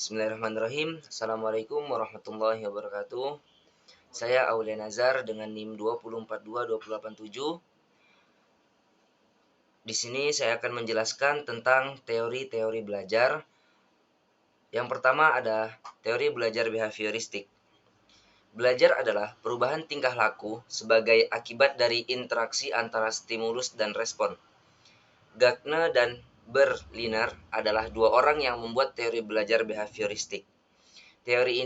Bismillahirrahmanirrahim. Assalamualaikum warahmatullahi wabarakatuh. Saya Aulia Nazar dengan NIM 2042287. Di sini saya akan menjelaskan tentang teori-teori belajar. Yang pertama ada teori belajar behavioristik. Belajar adalah perubahan tingkah laku sebagai akibat dari interaksi antara stimulus dan respon. Gardner dan Berliner adalah dua orang yang membuat teori belajar behavioristik. Teori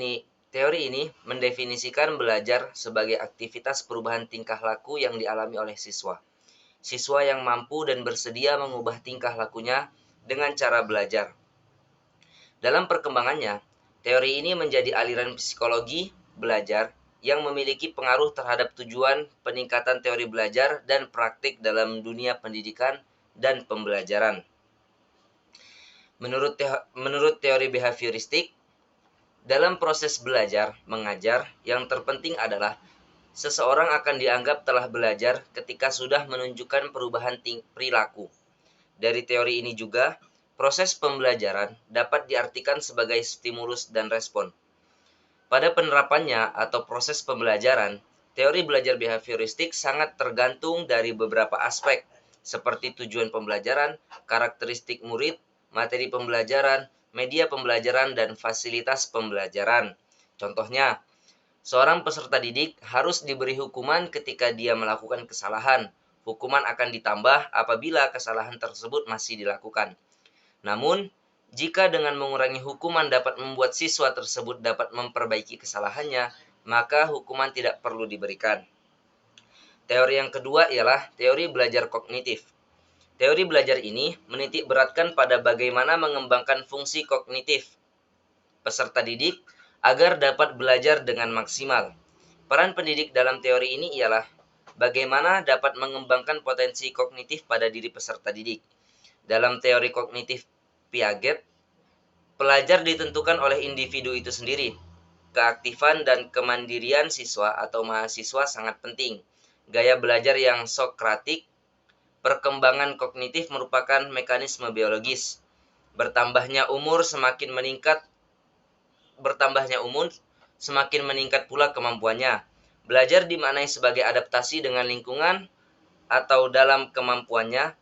ini mendefinisikan belajar sebagai aktivitas perubahan tingkah laku yang dialami oleh siswa. Siswa yang mampu dan bersedia mengubah tingkah lakunya dengan cara belajar. Dalam perkembangannya, teori ini menjadi aliran psikologi belajar yang memiliki pengaruh terhadap tujuan peningkatan teori belajar dan praktik dalam dunia pendidikan dan pembelajaran. Menurut teori behavioristik, dalam proses belajar mengajar, yang terpenting adalah seseorang akan dianggap telah belajar ketika sudah menunjukkan perubahan perilaku. Dari teori ini juga, proses pembelajaran dapat diartikan sebagai stimulus dan respon. Pada penerapannya atau proses pembelajaran, teori belajar behavioristik sangat tergantung dari beberapa aspek, seperti tujuan pembelajaran, karakteristik murid, materi pembelajaran, media pembelajaran, dan fasilitas pembelajaran. Contohnya, seorang peserta didik harus diberi hukuman ketika dia melakukan kesalahan. Hukuman akan ditambah apabila kesalahan tersebut masih dilakukan. Namun, jika dengan mengurangi hukuman dapat membuat siswa tersebut dapat memperbaiki kesalahannya, maka hukuman tidak perlu diberikan. Teori yang kedua ialah teori belajar kognitif. Teori belajar ini menitik beratkan pada bagaimana mengembangkan fungsi kognitif peserta didik agar dapat belajar dengan maksimal. Peran pendidik dalam teori ini ialah bagaimana dapat mengembangkan potensi kognitif pada diri peserta didik. Dalam teori kognitif Piaget, pelajar ditentukan oleh individu itu sendiri. Keaktifan dan kemandirian siswa atau mahasiswa sangat penting. Gaya belajar yang sokratik, perkembangan kognitif merupakan mekanisme biologis. Bertambahnya umur semakin meningkat pula kemampuannya. Belajar dimaknai sebagai adaptasi dengan lingkungan atau dalam kemampuannya.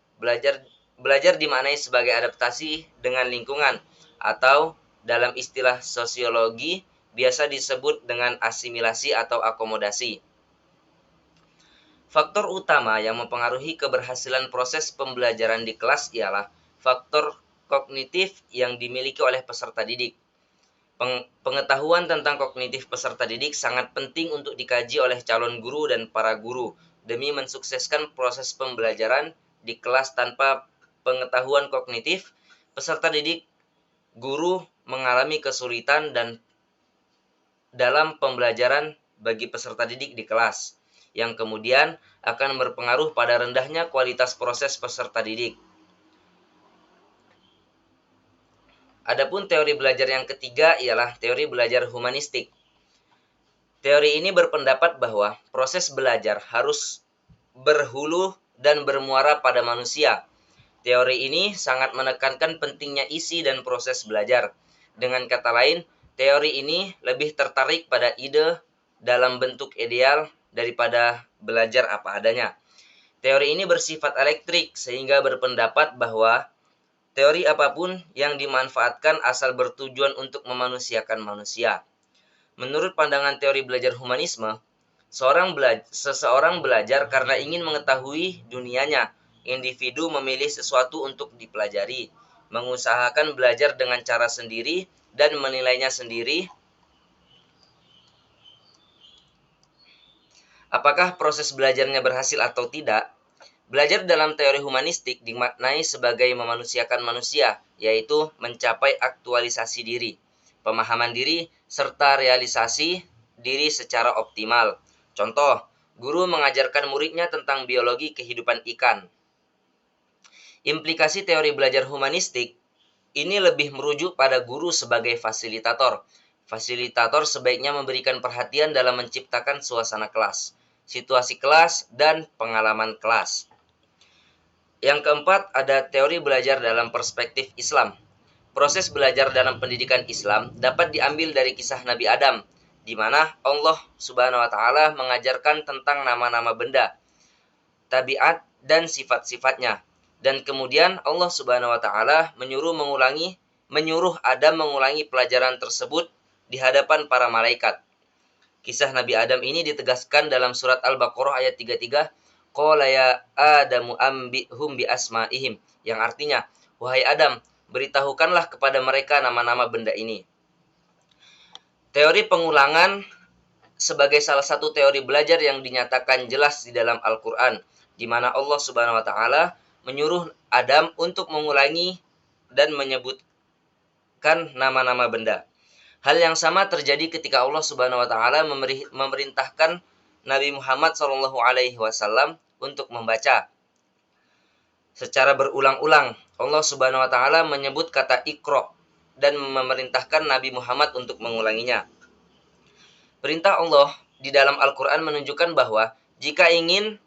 Belajar dimaknai sebagai adaptasi dengan lingkungan atau dalam istilah sosiologi biasa disebut dengan asimilasi atau akomodasi. Faktor utama yang mempengaruhi keberhasilan proses pembelajaran di kelas ialah faktor kognitif yang dimiliki oleh peserta didik. Pengetahuan tentang kognitif peserta didik sangat penting untuk dikaji oleh calon guru dan para guru demi mensukseskan proses pembelajaran di kelas. Tanpa pengetahuan kognitif peserta didik, guru mengalami kesulitan dan dalam pembelajaran bagi peserta didik di kelas, yang kemudian akan berpengaruh pada rendahnya kualitas proses peserta didik. Adapun teori belajar yang ketiga ialah teori belajar humanistik. Teori ini berpendapat bahwa proses belajar harus berhulu dan bermuara pada manusia. Teori ini sangat menekankan pentingnya isi dan proses belajar. Dengan kata lain, teori ini lebih tertarik pada ide dalam bentuk ideal daripada belajar apa adanya. Teori ini bersifat elektrik sehingga berpendapat bahwa teori apapun yang dimanfaatkan asal bertujuan untuk memanusiakan manusia. Menurut pandangan teori belajar humanisme, seseorang belajar karena ingin mengetahui dunianya. Individu memilih sesuatu untuk dipelajari, mengusahakan belajar dengan cara sendiri dan menilainya sendiri. Apakah proses belajarnya berhasil atau tidak? Belajar dalam teori humanistik dimaknai sebagai memanusiakan manusia, yaitu mencapai aktualisasi diri, pemahaman diri, serta realisasi diri secara optimal. Contoh, guru mengajarkan muridnya tentang biologi kehidupan ikan. Implikasi teori belajar humanistik ini lebih merujuk pada guru sebagai fasilitator. Fasilitator sebaiknya memberikan perhatian dalam menciptakan suasana kelas, situasi kelas, dan pengalaman kelas. Yang keempat, ada teori belajar dalam perspektif Islam. Proses belajar dalam pendidikan Islam dapat diambil dari kisah Nabi Adam, di mana Allah Subhanahu wa taala mengajarkan tentang nama-nama benda, tabiat dan sifat-sifatnya. Dan kemudian Allah Subhanahu wa taala menyuruh Adam mengulangi pelajaran tersebut di hadapan para malaikat. Kisah Nabi Adam ini ditegaskan dalam surat Al-Baqarah ayat 33, qala ya Adamu ambihum bi asma'ihim, yang artinya, wahai Adam, beritahukanlah kepada mereka nama-nama benda ini. Teori pengulangan sebagai salah satu teori belajar yang dinyatakan jelas di dalam Al-Quran, di mana Allah Subhanahu wa taala menyuruh Adam untuk mengulangi dan menyebutkan nama-nama benda. Hal yang sama terjadi ketika Allah Subhanahu wa taala memerintahkan Nabi Muhammad SAW untuk membaca. Secara berulang-ulang, Allah Subhanahu wa taala menyebut kata Iqra dan memerintahkan Nabi Muhammad untuk mengulanginya. Perintah Allah di dalam Al-Quran menunjukkan bahwa jika ingin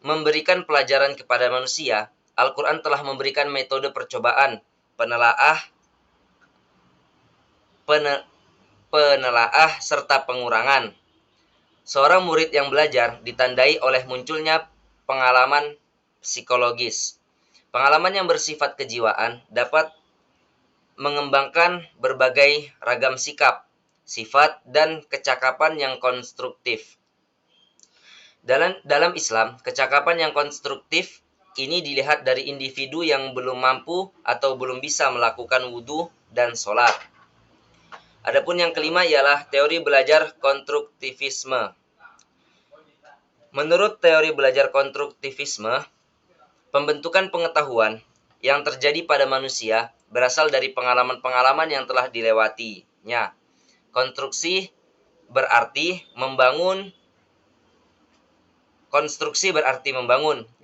memberikan pelajaran kepada manusia, Al-Quran telah memberikan metode percobaan, penelaah, serta pengurangan. Seorang murid yang belajar ditandai oleh munculnya pengalaman psikologis. Pengalaman yang bersifat kejiwaan dapat mengembangkan berbagai ragam sikap, sifat, dan kecakapan yang konstruktif. Dalam Islam, kecakapan yang konstruktif ini dilihat dari individu yang belum mampu atau belum bisa melakukan wudhu dan sholat. Adapun yang kelima ialah teori belajar konstruktivisme. Menurut teori belajar konstruktivisme, pembentukan pengetahuan yang terjadi pada manusia berasal dari pengalaman-pengalaman yang telah dilewatinya. Konstruksi berarti membangun.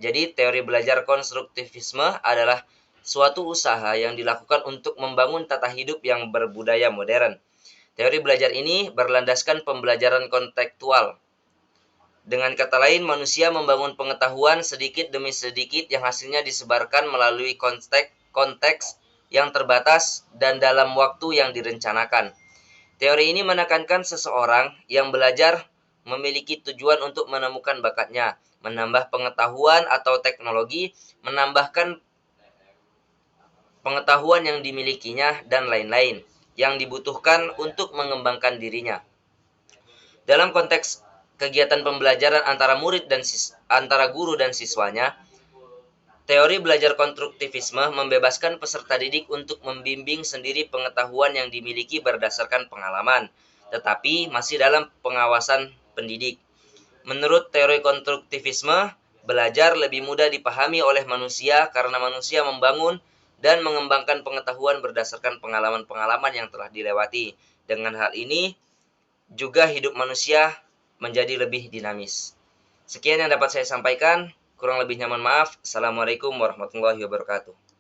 Jadi, teori belajar konstruktivisme adalah suatu usaha yang dilakukan untuk membangun tata hidup yang berbudaya modern. Teori belajar ini berlandaskan pembelajaran kontekstual. Dengan kata lain, manusia membangun pengetahuan sedikit demi sedikit yang hasilnya disebarkan melalui konteks yang terbatas dan dalam waktu yang direncanakan. Teori ini menekankan seseorang yang belajar memiliki tujuan untuk menemukan bakatnya, menambah pengetahuan atau teknologi, menambahkan pengetahuan yang dimilikinya, dan lain-lain yang dibutuhkan untuk mengembangkan dirinya. Dalam konteks kegiatan pembelajaran antara guru dan siswanya, teori belajar konstruktivisme membebaskan peserta didik untuk membimbing sendiri pengetahuan yang dimiliki berdasarkan pengalaman, tetapi masih dalam pengawasan pendidik. Menurut teori konstruktivisme, belajar lebih mudah dipahami oleh manusia karena manusia membangun dan mengembangkan pengetahuan berdasarkan pengalaman-pengalaman yang telah dilewati. Dengan hal ini, juga hidup manusia menjadi lebih dinamis. Sekian yang dapat saya sampaikan. Kurang lebihnya mohon maaf. Assalamualaikum warahmatullahi wabarakatuh.